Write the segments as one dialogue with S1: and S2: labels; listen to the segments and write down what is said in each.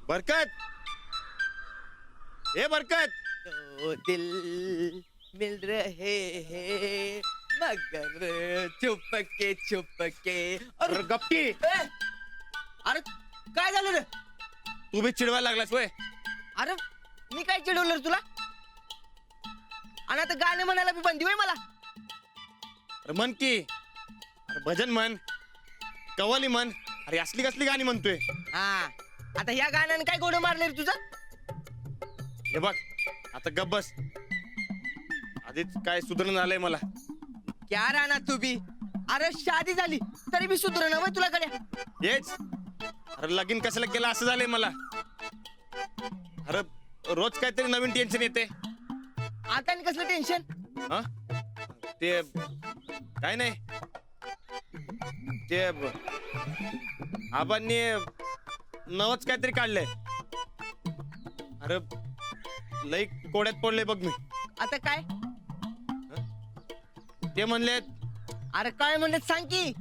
S1: बरकत, ए बरकत,
S2: दो दिल मिल रहे हैं मगर चुपके चुपके.
S1: अरे गप्पी.
S2: अरे काय झालं रे?
S1: तू बी चिडवायला लागलास वय.
S2: अरे मी काय चिडवलं रे तुला? आणि आता गाणे म्हणायला बी बंदी होय मला.
S1: अरे म्हण की, अरे भजन म्हण, कव्वाली म्हण. अरे असली कसली गाणी म्हणतोय?
S2: हा आता ह्या गाण्याने काय गोड मारले रे तुझं?
S1: हे बघ आता गप बस. आधीच काय सुधारण झालंय मला.
S2: क्या राहणार तू बी? अरे शादी झाली तरी बी सुधरण वय तुला कडे.
S1: हेच अरे लगीन कशाला केलं असं झालंय मला. अरे रोज काहीतरी नवीन टेन्शन येते.
S2: आता आणि कसलं टेन्शन?
S1: हा ते काय नाही, ते आबांनी नवच काहीतरी काढलंय. अरे लई कोड्यात पडले बघ मी.
S2: आता काय?
S1: ते म्हणले
S2: अरे काय म्हणत सांग की.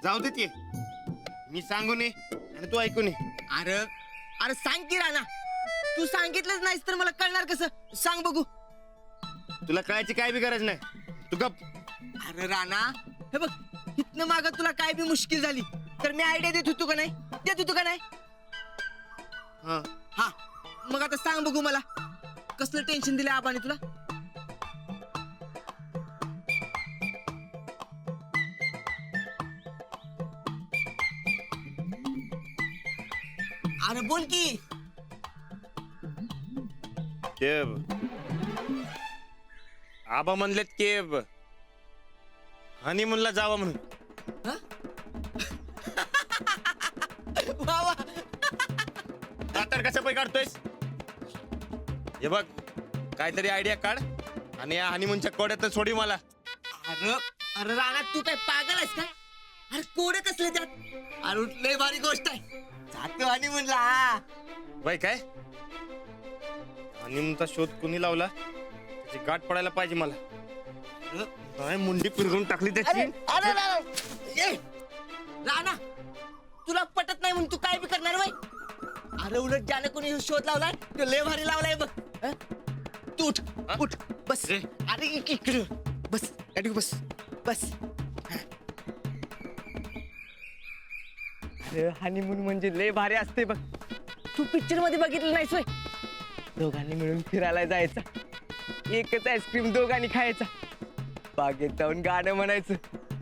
S1: जाऊ दे ते, मी सांगू नये आणि तू ऐकू नये.
S2: अरे अरे सांग की राणा. तू सांगितलंच नाहीस तर मला कळणार कसं? सांग बघू.
S1: तुला कळायची काय बी गरज नाही, तू गप.
S2: अरे राणा हे बघ, इथनं माग तुला काय बी मुश्किल झाली तर मी आयडिया देत होतो का नाही? देत होतो का नाही?
S1: हा
S2: हा मग आता सांग बघू मला, कसलं टेन्शन दिलं आबाने तुला? अरे बोल की.
S1: ते आबा म्हणलेत की हनीमूनला जावं म्हणून.
S2: वा वा.
S1: तर कसं पै काढतोयस? हे बघ काहीतरी आयडिया काढ आणि या हनीमूनच्या कोड्यात सोडी मला.
S2: अरे अरे राणा तू काय पागल आहेस काय? अरे कोडे कसले त्यात? अरे लय भारी गोष्ट आहे. जातो आणि म्हणला
S1: बाई काय हनीमूनचा शोध कुणी लावला? त्याची गाठ पडायला पाहिजे मला. काय मुंडी पिरगून टाकली त्याची.
S2: अरे ए, राणा तुला पटत नाही म्हणून तू काय बी करणार वय? अरे उलट ज्याने कोणी शोध लावलाय तो लय भारी लावलाय बघ. तू उठ उठ बस. अरे इकडे बस, गाडी बस बस. अरे हनीमून म्हणजे लय भारी असते बघ. तू पिक्चर मध्ये बघितलं नाहीस वय? दोघांनी मिळून फिरायला जायचं, एकच आईस्क्रीम दोघांनी खायचा, बागेत जाऊन गाणं म्हणायचं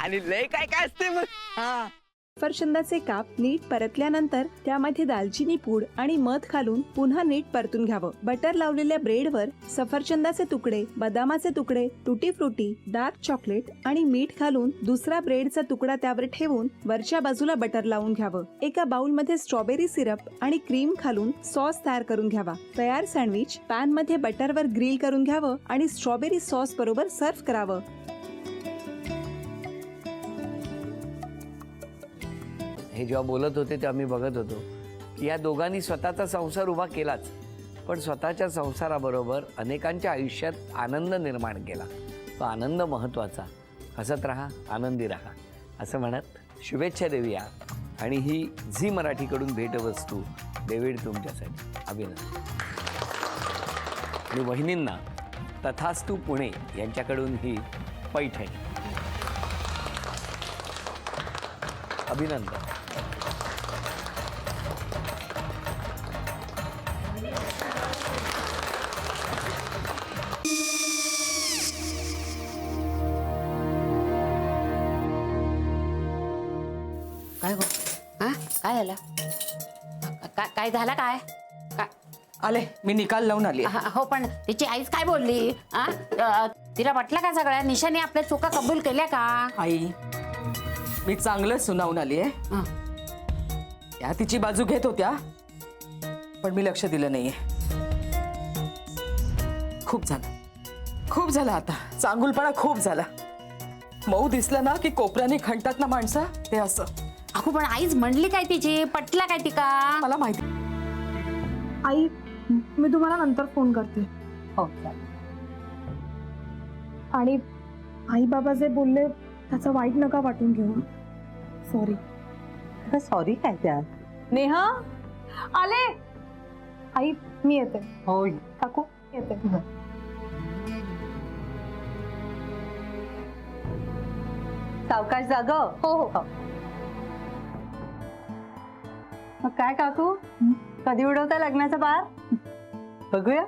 S2: आणि लय काय काय असते मग. हा
S3: सफरचंदाचे काप नीट परतल्यानंतर त्यामध्ये दालचिनी पूड आणि मध घालून पुन्हा नीट परतून घ्यावं. बटर लावलेल्या ब्रेडवर सफरचंदाचे तुकडे, बदामाचे तुकडे, टुटी फ्रुटी, डार्क चॉकलेट आणि मीठ घालून दुसरा ब्रेडचा तुकडा त्यावर ठेवून वरच्या बाजूला बटर लावून घ्यावं. एका बाउलमध्ये स्ट्रॉबेरी सिरप आणि क्रीम घालून सॉस तयार करून घ्यावा. तयार सँडविच पॅन मध्ये बटरवर ग्रिल करून घ्यावं आणि स्ट्रॉबेरी सॉस बरोबर सर्व्ह करावं.
S4: हे जेव्हा बोलत होते तेव्हा मी बघत होतो की या दोघांनी स्वतःचा संसार उभा केलाच, पण स्वतःच्या संसाराबरोबर अनेकांच्या आयुष्यात आनंद निर्माण केला. तो आनंद महत्त्वाचा. हसत राहा, आनंदी राहा असं म्हणत शुभेच्छा देऊया. आणि ही झी मराठीकडून भेटवस्तू डेव्हिड तुमच्यासाठी. अभिनंदन. आणि वहिनींना तथास्तू पुणे यांच्याकडून ही पैठणी. अभिनंदन.
S5: काय हो? हा काय झालं? काय झालं काय?
S6: आले मी निकाल लावून आली.
S5: हो पण तिची आईच काय बोलली? तिला वाटलं का सगळ्या निशाने आपल्या चुका कबूल केल्या का?
S6: आई मी चांगलं सुनावून आली आहे. त्या तिची बाजू घेत होत्या पण मी लक्ष दिलं नाहीये. खूप झालं आता. चांगुलपणा खूप झाला. मऊ दिसलं ना की कोपऱ्याने खणतात ना माणसं, ते असं.
S5: अगो पण आईच म्हणली काय तिची, पटला काय तिका?
S6: मला माहिती.
S7: आई मी तुम्हाला नंतर फोन करते.
S6: हो चालेल.
S7: आणि आई बाबा जे बोलले त्याचं वाईट नका वाटून घेऊ. सॉरी.
S8: सॉरी काय त्यात?
S7: नेहा आले. आई मी येते.
S8: हो
S7: काकू येते.
S8: सावकाश जाग.
S7: हो हो.
S8: मग काय काकू, कधी उडवता लग्नाचा बार? बघूया.